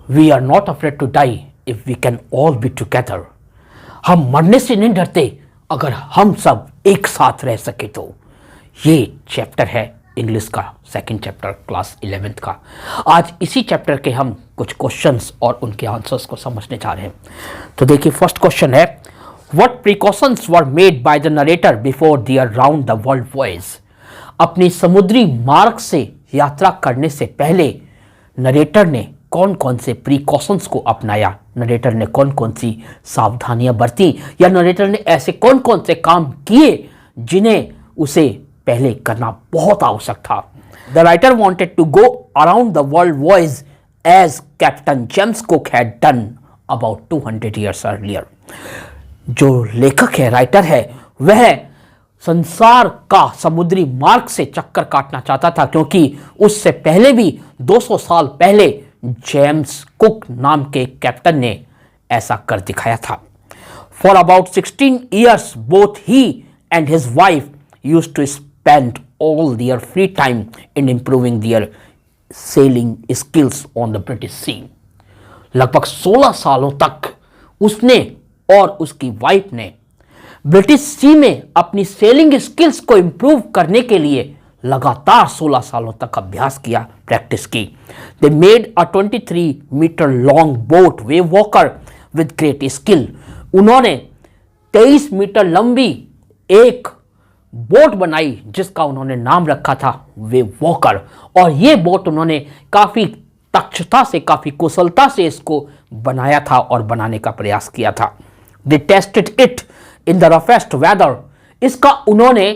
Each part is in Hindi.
We are not afraid to die if we can all be together. हम मरने से नहीं डरते अगर हम सब एक साथ रह सके तो। ये चैप्टर है इंग्लिश का सेकंड चैप्टर क्लास 11th का। आज इसी चैप्टर के हम कुछ क्वेश्चंस और उनके आंसर्स को समझने जा रहे हैं। तो देखिए, फर्स्ट क्वेश्चन है, what precautions were made by the narrator before their round the world voyage. अपनी समुद्री मार्ग से यात्रा करने से पहले नरेटर ने कौन कौन से प्रिकॉशंस को अपनाया, नरेटर ने कौन कौन सी सावधानियां बरती, या नरेटर ने ऐसे कौन कौन से काम किए जिन्हें उसे पहले करना बहुत आवश्यक था। The writer wanted to go around the world voyage as captain James Cook had done about 200 years earlier. जो लेखक है, राइटर है, वह संसार का समुद्री मार्ग से चक्कर काटना चाहता था, क्योंकि उससे पहले भी 200 साल पहले जेम्स कुक नाम के कैप्टन ने ऐसा कर दिखाया था। For about 16 years both he and his wife used to spent all their free time in improving their sailing skills on the British Sea। लगभग 16 सालों तक उसने और उसकी वाइफ ने ब्रिटिश सी में अपनी सेलिंग स्किल्स को इंप्रूव करने के लिए लगातार 16 सालों तक अभ्यास किया, प्रैक्टिस की। They made a 23-meter long boat wave walker with great skill। उन्होंने 23 मीटर लंबी एक बोट बनाई जिसका उन्होंने नाम रखा था वेव वॉकर, और ये बोट उन्होंने काफ़ी दक्षता से, काफ़ी कुशलता से इसको बनाया था और बनाने का प्रयास किया था। They tested it in the roughest weather. इसका उन्होंने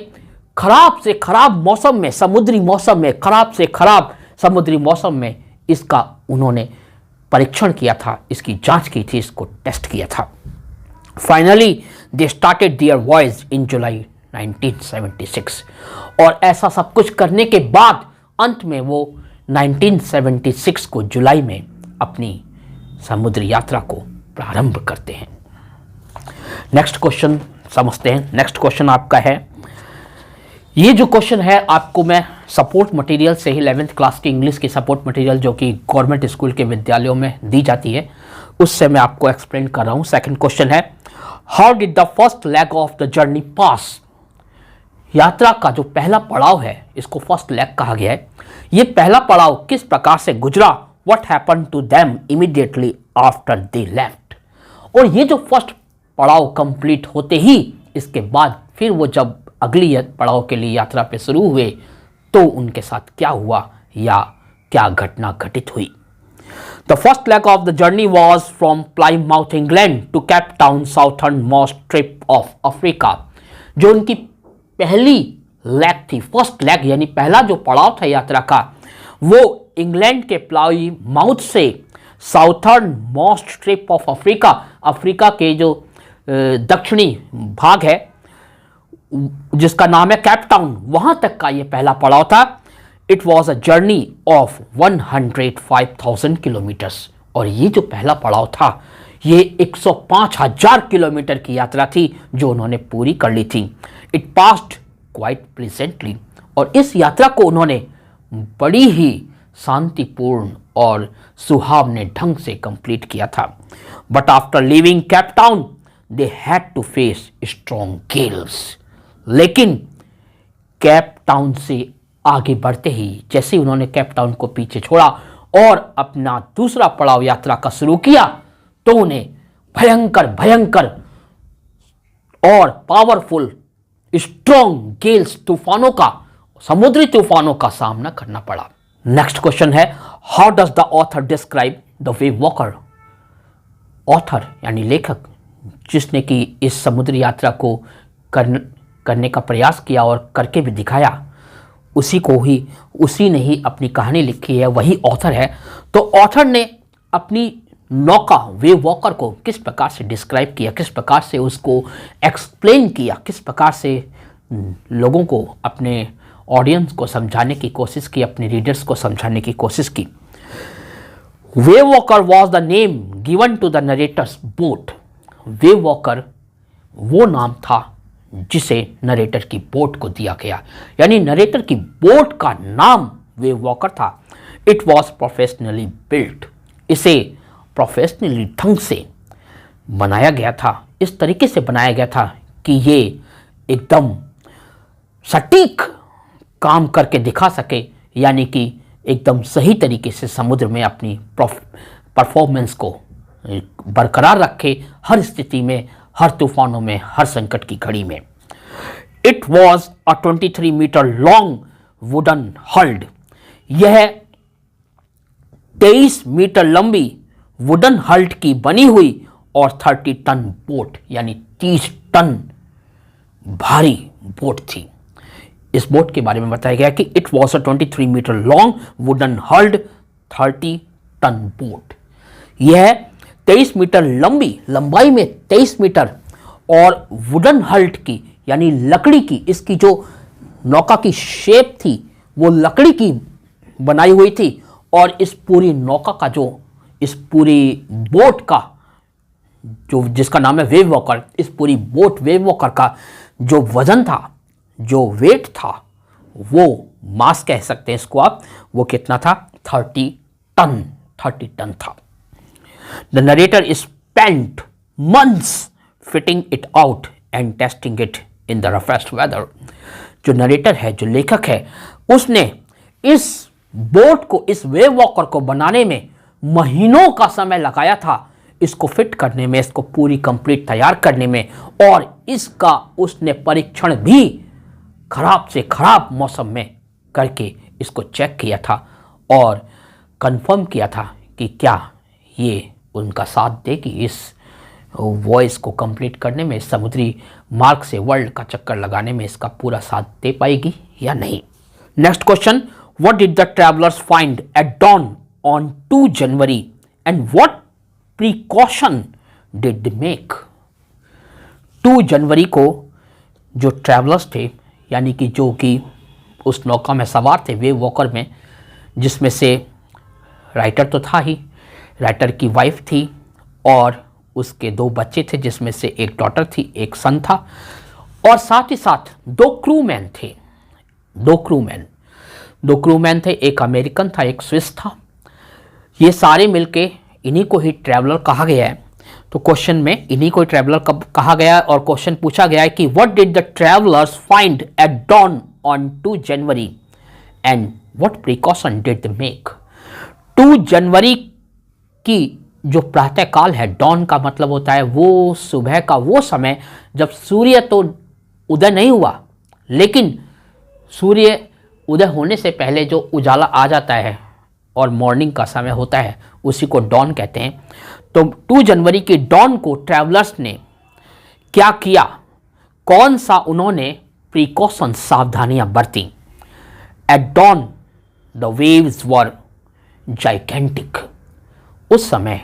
खराब से खराब मौसम में, समुद्री मौसम में, खराब से खराब समुद्री मौसम में इसका उन्होंने परीक्षण किया था, इसकी जांच की थी, इसको टेस्ट किया था। Finally they started their voyage in July 1976। और ऐसा सब कुछ करने के बाद अंत में वो 1976 को जुलाई में अपनी समुद्री यात्रा को प्रारंभ करते हैं। नेक्स्ट क्वेश्चन समझते हैं। नेक्स्ट क्वेश्चन आपका है, ये जो क्वेश्चन है आपको मैं सपोर्ट मटेरियल से ही 11th क्लास की इंग्लिश की सपोर्ट मटेरियल जो कि गवर्नमेंट स्कूल के विद्यालयों में दी जाती है उससे मैं आपको एक्सप्लेन कर रहा हूँ। सेकंड क्वेश्चन है, how did the first leg of the journey pass. यात्रा का जो पहला पड़ाव है इसको फर्स्ट लेग कहा गया है। ये पहला पड़ाव किस प्रकार से गुजरा, what happened to them immediately after they left. और ये जो फर्स्ट पड़ाव कंप्लीट होते ही इसके बाद फिर वो जब अगली पड़ाव के लिए यात्रा पे शुरू हुए तो उनके साथ क्या हुआ या क्या घटना घटित हुई। The first leg of the journey was from Plymouth England to Cape Town southernmost trip of Africa. जो उनकी पहली लेग थी, फर्स्ट लेग यानी पहला जो पड़ाव था यात्रा का, वो इंग्लैंड के प्लाईमाउथ से southern most trip of Africa, Africa के जो दक्षिणी भाग है जिसका नाम है केप टाउन, वहां तक का ये पहला पड़ाव था। It was a journey of 105,000 kilometres. और ये जो पहला पड़ाव था ये 105,000 किलोमीटर की यात्रा थी जो उन्होंने पूरी कर ली थी। It passed quite pleasantly. और इस यात्रा को उन्होंने बड़ी ही शांतिपूर्ण और सुहावने ढंग से कंप्लीट किया था। But after living Cape Town they had to face strong gales. लेकिन केप टाउन से आगे बढ़ते ही, जैसे ही उन्होंने केप टाउन को पीछे छोड़ा और अपना दूसरा पड़ाव यात्रा का शुरू किया तो उन्हें भयंकर भयंकर और पावरफुल स्ट्रॉन्ग गेल्स, तूफानों का, समुद्री तूफानों का सामना करना पड़ा। नेक्स्ट क्वेश्चन है, how does the author describe the wave walker. Author यानी लेखक जिसने कि इस समुद्री यात्रा को करने का प्रयास किया और करके भी दिखाया, उसी ने ही अपनी कहानी लिखी है, वही ऑथर है। तो ऑथर ने अपनी नौका वेव वॉकर को किस प्रकार से डिस्क्राइब किया, किस प्रकार से उसको एक्सप्लेन किया, किस प्रकार से लोगों को, अपने ऑडियंस को समझाने की कोशिश की, अपने रीडर्स को समझाने की कोशिश की। Wave Walker was the name given to the narrator's boat. Wave Walker वो नाम था जिसे नरेटर की बोट को दिया गया, यानी नरेटर की बोट का नाम वेव वॉकर था। It was professionally built. इसे प्रोफेशनली ढंग से बनाया गया था, इस तरीके से बनाया गया था कि ये एकदम सटीक काम करके दिखा सके, यानी कि एकदम सही तरीके से समुद्र में अपनी परफॉर्मेंस को बरकरार रखे, हर स्थिति में, हर तूफानों में, हर संकट की घड़ी में। It was a 23 metre long wooden hulled. यह 23 मीटर लंबी वुडन हल्ट की बनी हुई और 30 टन बोट, यानी 30 टन भारी बोट थी। इस बोट के बारे में बताया गया कि it was a 23 metre long wooden hulled 30 ton boat. यह 23 मीटर लंबी, लंबाई में 23 मीटर और वुडन हल्ट की, यानी लकड़ी की, इसकी जो नौका की शेप थी वो लकड़ी की बनाई हुई थी। और इस पूरी नौका का इस पूरी बोट का जिसका नाम है वेव वॉकर, इस पूरी बोट वेव वॉकर का जो वजन था, जो वेट था, वो मास कह सकते हैं इसको आप, वो कितना था? 30 टन था। The narrator spent months fitting it out and testing it in the roughest weather. जो नरेटर है, जो लेखक है, उसने इस बोट को, इस वेव वॉकर को बनाने में महीनों का समय लगाया था, इसको फिट करने में, इसको पूरी कंप्लीट तैयार करने में, और इसका उसने परीक्षण भी खराब से खराब मौसम में करके इसको चेक किया था और कंफर्म किया था कि क्या ये उनका साथ देगी इस वॉइस को कंप्लीट करने में, समुद्री मार्ग से वर्ल्ड का चक्कर लगाने में इसका पूरा साथ दे पाएगी या नहीं। Next question, what did the travellers find at dawn on 2 January and what precaution did they make? 2 जनवरी को जो ट्रैवलर्स थे, यानी कि जो कि उस नौका में सवार थे, वेव वॉकर में, जिसमें से राइटर तो था ही, राइटर की वाइफ थी और उसके 2 बच्चे थे, जिसमें से एक डॉटर थी, एक सन था, और साथ ही साथ 2 क्रूमैन थे। 2 क्रूमैन थे, एक अमेरिकन था, एक स्विस था। ये सारे मिलके इन्हीं को ही ट्रैवलर कहा गया है। तो क्वेश्चन में इन्हीं को ट्रैवलर कहा गया है और क्वेश्चन पूछा गया है कि what did the travellers find at dawn on 2 January and what precaution did they make? 2 जनवरी की जो प्रातःकाल है, डॉन का मतलब होता है वो सुबह का वो समय जब सूर्य तो उदय नहीं हुआ, लेकिन सूर्य उदय होने से पहले जो उजाला आ जाता है और मॉर्निंग का समय होता है, उसी को डॉन कहते हैं। तो 2 जनवरी के डॉन को ट्रैवलर्स ने क्या किया, कौन सा उन्होंने प्रिकॉशन, सावधानियां बरती? At dawn the waves were gigantic. उस समय,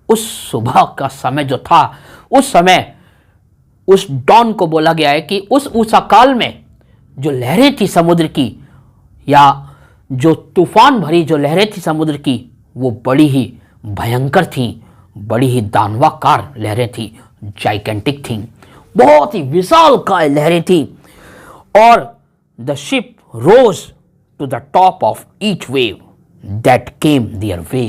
उस सुबह का समय जो था, उस समय उस डॉन को बोला गया है कि उस ऊषा काल में जो लहरें थी समुद्र की, या जो तूफान भरी जो लहरें थी समुद्र की, वो बड़ी ही भयंकर थीं, बड़ी ही दानवाकार लहरें थी, जाइगेंटिक थीं, बहुत ही विशालकाय लहरें थीं। और the ship rose to the top of each wave that came their way.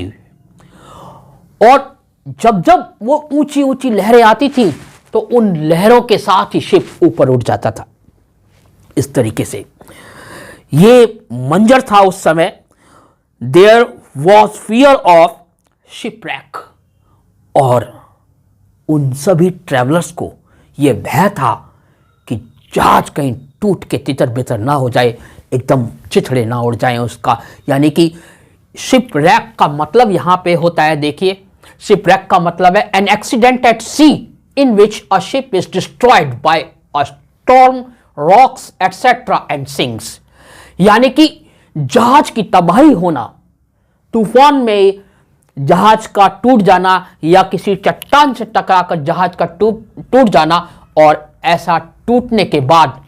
और जब जब वो ऊंची ऊंची लहरें आती थी तो उन लहरों के साथ ही शिप ऊपर उठ जाता था। इस तरीके से ये मंजर था उस समय। देयर वॉज फियर ऑफ शिपरैक, और उन सभी ट्रैवलर्स को ये भय था कि जहाज कहीं टूट के तितर बितर ना हो जाए, एकदम चिथड़े ना उड़ जाएं उसका। यानी कि शिपरैक का मतलब यहाँ पे होता है, देखिए, शिपरैक का मतलब है an accident at sea in which a ship is destroyed by a storm, rocks etcetera and sinks. यानी कि जहाज की तबाही होना, तूफान में जहाज का टूट जाना, या किसी चट्टान से टकराकर जहाज का टूट जाना और ऐसा टूटने के बाद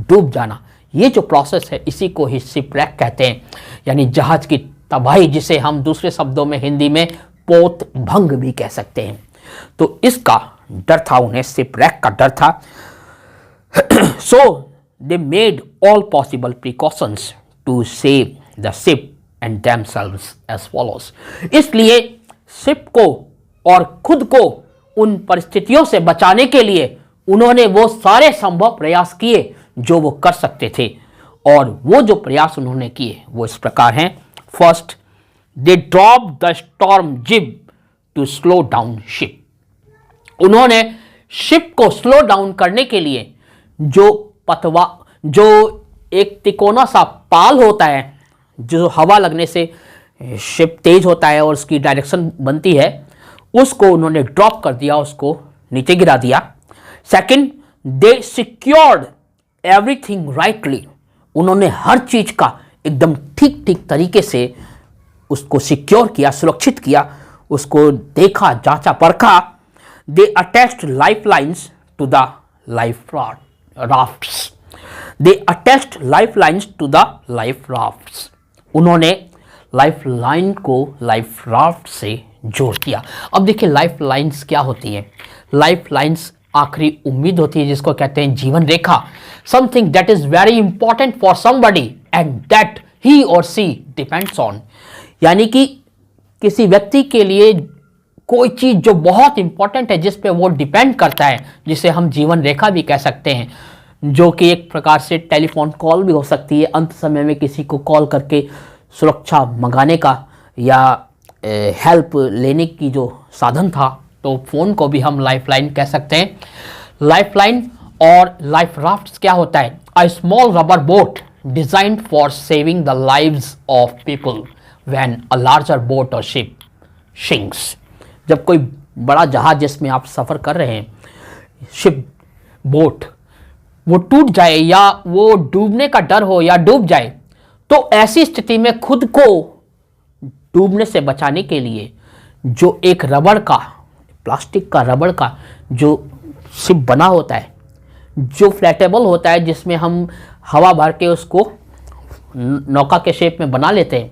डूब जाना, ये जो प्रोसेस है इसी को ही शिपरैक कहते हैं। यानी जहाज की तबाही, जिसे हम दूसरे शब्दों में हिंदी में पोत भंग भी कह सकते हैं। तो इसका डर था उन्हें, शिपरैक का डर था। सो they made all possible precautions to save the ship and themselves as follows। इसलिए शिप को और खुद को उन परिस्थितियों से बचाने के लिए उन्होंने वो सारे संभव प्रयास किए जो वो कर सकते थे। और वो जो प्रयास उन्होंने किए वो इस प्रकार हैं। First, they drop the storm जिब टू स्लो डाउन शिप। उन्होंने शिप को स्लो डाउन करने के लिए जो एक तिकोना सा पाल होता है, जो हवा लगने से शिप तेज होता है और उसकी डायरेक्शन बनती है, उसको उन्होंने ड्रॉप कर दिया, उसको नीचे गिरा दिया। सेकंड, दे सिक्योर्ड एवरीथिंग राइटली। उन्होंने हर चीज का एकदम ठीक ठीक तरीके से उसको सिक्योर किया, सुरक्षित किया, उसको देखा, जांचा, परखा। They attached life lines to the life rafts. They attached life lines to the life rafts. उन्होंने लाइफ लाइन को लाइफ राफ्ट से जोड़ दिया। अब देखिए लाइफ लाइन्स क्या होती हैं। लाइफ लाइन्स आखिरी उम्मीद होती है, जिसको कहते हैं जीवन रेखा। Something that is very important for somebody and that he or she depends on. यानी कि किसी व्यक्ति के लिए कोई चीज जो बहुत इंपॉर्टेंट है, जिस पे वो डिपेंड करता है, जिसे हम जीवन रेखा भी कह सकते हैं, जो कि एक प्रकार से टेलीफोन कॉल भी हो सकती है। अंत समय में किसी को कॉल करके सुरक्षा मंगाने का या हेल्प लेने की जो साधन था, तो फ़ोन को भी हम लाइफलाइन कह सकते हैं। लाइफलाइन और लाइफ राफ्ट्स क्या होता है? A small rubber boat designed for saving the lives of people when a larger boat और शिप सिंक्स। जब कोई बड़ा जहाज जिसमें आप सफ़र कर रहे हैं, शिप, बोट, वो टूट जाए या वो डूबने का डर हो या डूब जाए, तो ऐसी स्थिति में खुद को डूबने से बचाने के लिए जो एक रबड़ का, प्लास्टिक का, रबड़ का जो शिप बना होता है, जो फ्लैटेबल होता है, जिसमें हम हवा भर के उसको नौका के शेप में बना लेते हैं,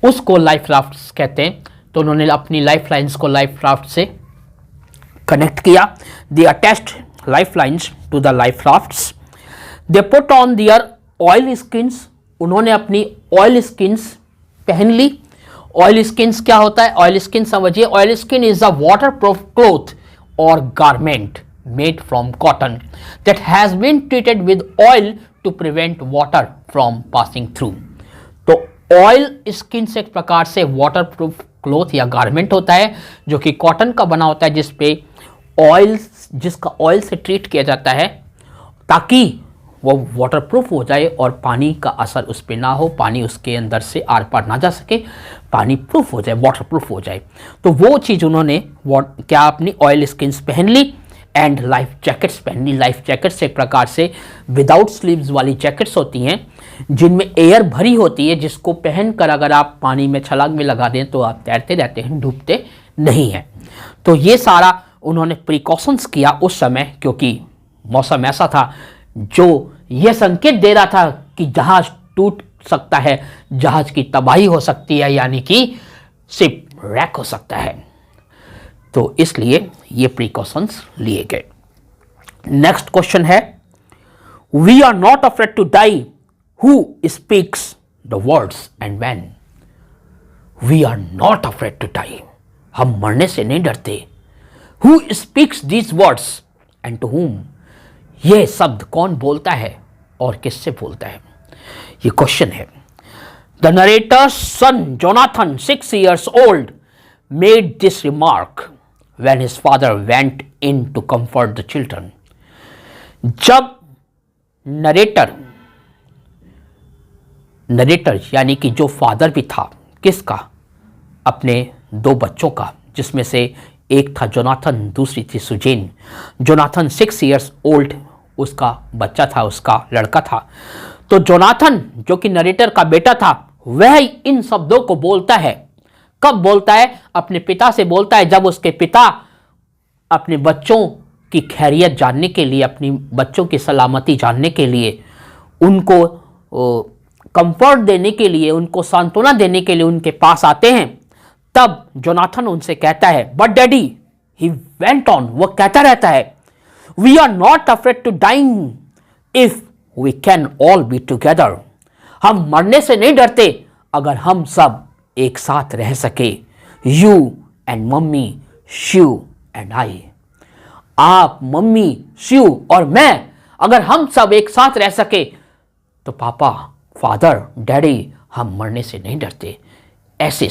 उसको लाइफ राफ्ट्स कहते हैं। तो उन्होंने अपनी लाइफ लाइन्स को लाइफ राफ्ट से कनेक्ट किया। They attached life lines to the life rafts. They put on their oil skins. उन्होंने अपनी ऑयल स्किन्स पहन ली। ऑयल स्किन्स क्या होता है? ऑयल स्किन समझिए। Oil skin is a waterproof cloth or garment made from cotton that has been treated with oil to prevent water from passing through. तो ऑयल स्किन से एक प्रकार से वाटर प्रूफ क्लोथ या गारमेंट होता है, जो कि कॉटन का बना होता है, जिसका ऑयल से ट्रीट किया जाता है ताकि वो वाटरप्रूफ हो जाए और पानी का असर उस पर ना हो, पानी उसके अंदर से आर पार ना जा सके, पानी प्रूफ हो जाए, वाटरप्रूफ हो जाए। तो वो चीज़ उन्होंने क्या अपनी ऑयल स्किन्स पहन ली एंड लाइफ जैकेट्स पहन ली। लाइफ जैकेट्स एक प्रकार से विदाउट स्लीव्स वाली जैकेट्स होती हैं, जिनमें एयर भरी होती है, जिसको पहनकर अगर आप पानी में छलांग भी लगा दें तो आप तैरते रहते हैं, डूबते नहीं हैं। तो ये सारा उन्होंने प्रिकॉशंस किया उस समय, क्योंकि मौसम ऐसा था जो यह संकेत दे रहा था कि जहाज टूट सकता है, जहाज की तबाही हो सकती है, यानी कि शिप रैक हो सकता है। तो इसलिए ये प्रिकॉशंस लिए गए। नेक्स्ट क्वेश्चन है, we are not afraid to die who speaks the words and when. We are not afraid to die. हम मरने से नहीं डरते। Who speaks these words and to whom। ये शब्द कौन बोलता है और किससे बोलता है? ये क्वेश्चन है। The narrator's son Jonathan 6 years old made this remark when his father went in to comfort the children। जब नरेटर यानी कि जो फादर भी था, किसका? अपने 2 बच्चों का, जिसमें से एक था जोनाथन, दूसरी थी सुजेन। जोनाथन 6 years old उसका बच्चा था, उसका लड़का था। तो जोनाथन जो कि नरेटर का बेटा था, वह इन शब्दों को बोलता है। कब बोलता है? अपने पिता से बोलता है, जब उसके पिता अपने बच्चों की खैरियत जानने के लिए, अपनी बच्चों की सलामती जानने के लिए, उनको कंफर्ट देने के लिए, उनको सांत्वना देने के लिए उनके पास आते हैं, तब जोनाथन उनसे कहता है, but daddy, he went on, वो कहता रहता है, we are not afraid to dying if we can all be together. हम मरने से नहीं डरते अगर हम सब एक साथ रह सके, you and mummy, Shiv and I. आप, मम्मी, शिव और मैं अगर हम सब एक साथ रह सके तो पापा, फादर, डैडी, हम मरने से नहीं डरते। ऐसे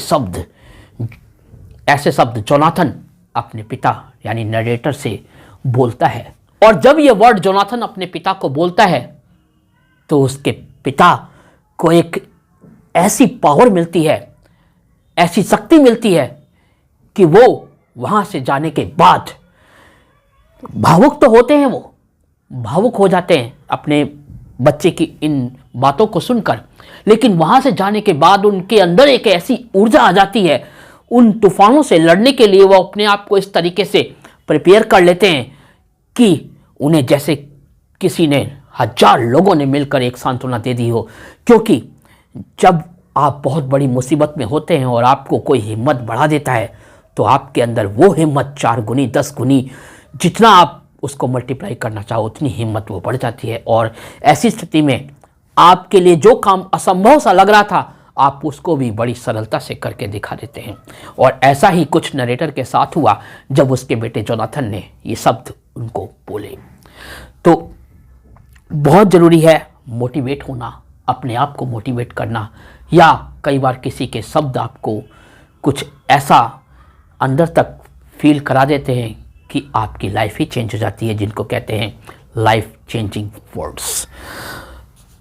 शब्द जोनाथन अपने पिता यानी नरेटर से बोलता है। और जब ये वर्ड जोनाथन अपने पिता को बोलता है तो उसके पिता को एक ऐसी पावर मिलती है, ऐसी शक्ति मिलती है कि वो वहां से जाने के बाद भावुक तो होते हैं, वो भावुक हो जाते हैं अपने बच्चे की इन बातों को सुनकर, लेकिन वहां से जाने के बाद उनके अंदर एक ऐसी ऊर्जा आ जाती है, उन तूफानों से लड़ने के लिए वो अपने आप को इस तरीके से प्रिपेयर कर लेते हैं कि उन्हें जैसे किसी ने, 1000 लोगों ने मिलकर एक सांत्वना दे दी हो। क्योंकि जब आप बहुत बड़ी मुसीबत में होते हैं और आपको कोई हिम्मत बढ़ा देता है तो आपके अंदर वो हिम्मत 4 गुनी 10 गुनी, जितना आप उसको मल्टीप्लाई करना चाहो उतनी हिम्मत वो बढ़ जाती है। और ऐसी स्थिति में आपके लिए जो काम असंभव सा लग रहा था आप उसको भी बड़ी सरलता से करके दिखा देते हैं। और ऐसा ही कुछ नरेटर के साथ हुआ जब उसके बेटे जोनाथन ने ये शब्द उनको बोले। तो बहुत ज़रूरी है मोटिवेट होना, अपने आप को मोटिवेट करना, या कई बार किसी के शब्द आपको कुछ ऐसा अंदर तक फील करा देते हैं कि आपकी लाइफ ही चेंज हो जाती है, जिनको कहते हैं लाइफ चेंजिंग वर्ड्स।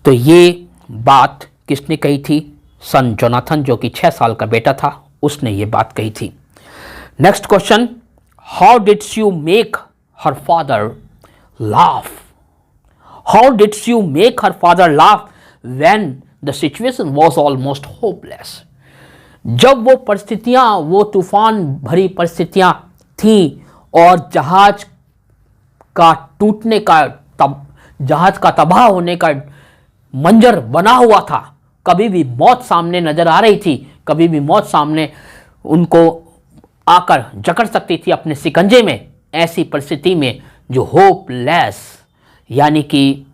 तो ये बात किसने कही थी? सन जोनाथन, जो कि 6 साल का बेटा था, उसने ये बात कही थी। Next question, how did you make her father laugh? How did you make her father laugh when the situation was almost hopeless? जब वो परिस्थितियां, वो तूफान भरी परिस्थितियां थीं और जहाज का टूटने का, जहाज का तबाह होने का मंजर बना हुआ था, कभी भी मौत सामने नजर आ रही थी, कभी भी मौत सामने उनको आकर जकड़ सकती थी अपने शिकंजे में। ऐसी परिस्थिति में जो होपलेस यानी कि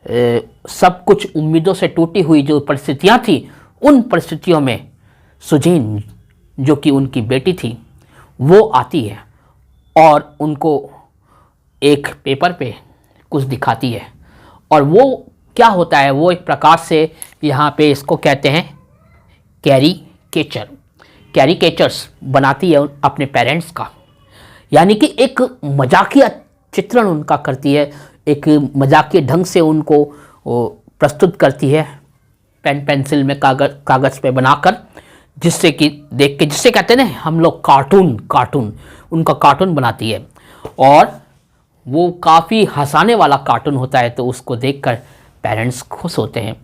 सब कुछ उम्मीदों से टूटी हुई जो परिस्थितियां थी, उन परिस्थितियों में सुजीन, जो कि उनकी बेटी थी, वो आती है और उनको एक पेपर पे कुछ दिखाती है। और वो क्या होता है, वो एक प्रकार से यहाँ पे इसको कहते हैं कैरिकेचर्स बनाती है अपने पेरेंट्स का, यानी कि एक मजाकिया चित्रण उनका करती है, एक मजाकिया ढंग से उनको प्रस्तुत करती है पेन पेंसिल में कागज़ पे बनाकर, जिससे कि देख के, जिससे कहते हैं ना हम लोग कार्टून उनका कार्टून बनाती है। और वो काफ़ी हंसाने वाला कार्टून होता है, तो उसको देखकर पेरेंट्स खुश होते हैं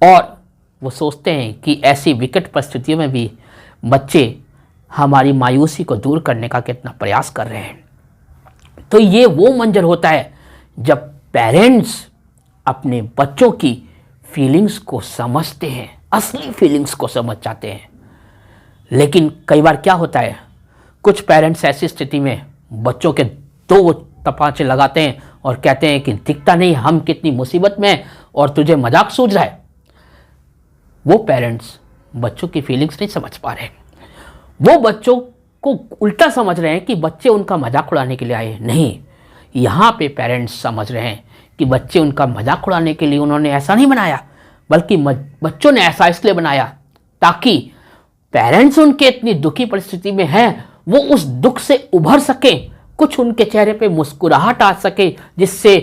और वो सोचते हैं कि ऐसी विकट परिस्थितियों में भी बच्चे हमारी मायूसी को दूर करने का कितना प्रयास कर रहे हैं। तो ये वो मंजर होता है जब पेरेंट्स अपने बच्चों की फीलिंग्स को समझते हैं, असली फीलिंग्स को समझ जाते हैं। लेकिन कई बार क्या होता है, कुछ पेरेंट्स ऐसी स्थिति में बच्चों के 2 तपाचे लगाते हैं और कहते हैं कि दिखता नहीं हम कितनी मुसीबत में हैं और तुझे मजाक सूझ रहा है। वो पेरेंट्स बच्चों की फीलिंग्स नहीं समझ पा रहे, वो बच्चों को उल्टा समझ रहे हैं कि बच्चे उनका मजाक उड़ाने के लिए आए। नहीं, यहाँ पे पेरेंट्स समझ रहे हैं कि बच्चे उनका मजाक उड़ाने के लिए उन्होंने ऐसा नहीं बनाया, बल्कि बच्चों ने ऐसा इसलिए बनाया ताकि पेरेंट्स उनके इतनी दुखी परिस्थिति में हैं, वो उस दुख से उभर सकें, कुछ उनके चेहरे पे मुस्कुराहट आ सके, जिससे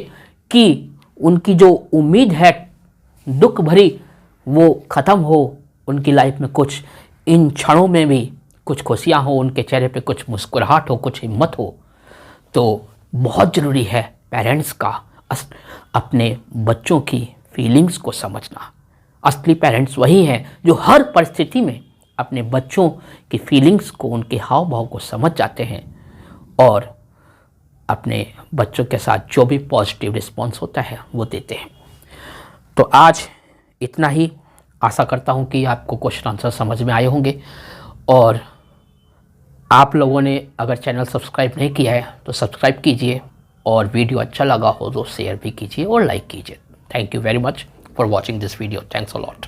कि उनकी जो उम्मीद है दुख भरी वो ख़त्म हो, उनकी लाइफ में कुछ इन क्षणों में भी कुछ खुशियाँ हो, उनके चेहरे पे कुछ मुस्कुराहट हो, कुछ हिम्मत हो। तो बहुत ज़रूरी है पेरेंट्स का अपने बच्चों की फीलिंग्स को समझना। असली पेरेंट्स वही हैं जो हर परिस्थिति में अपने बच्चों की फीलिंग्स को, उनके हाव भाव को समझ जाते हैं और अपने बच्चों के साथ जो भी पॉजिटिव रिस्पॉन्स होता है वो देते हैं। तो आज इतना ही। आशा करता हूँ कि आपको क्वेश्चन आंसर समझ में आए होंगे, और आप लोगों ने अगर चैनल सब्सक्राइब नहीं किया है तो सब्सक्राइब कीजिए, और वीडियो अच्छा लगा हो तो शेयर भी कीजिए और लाइक कीजिए। Thank you very much for watching this video. Thanks a lot.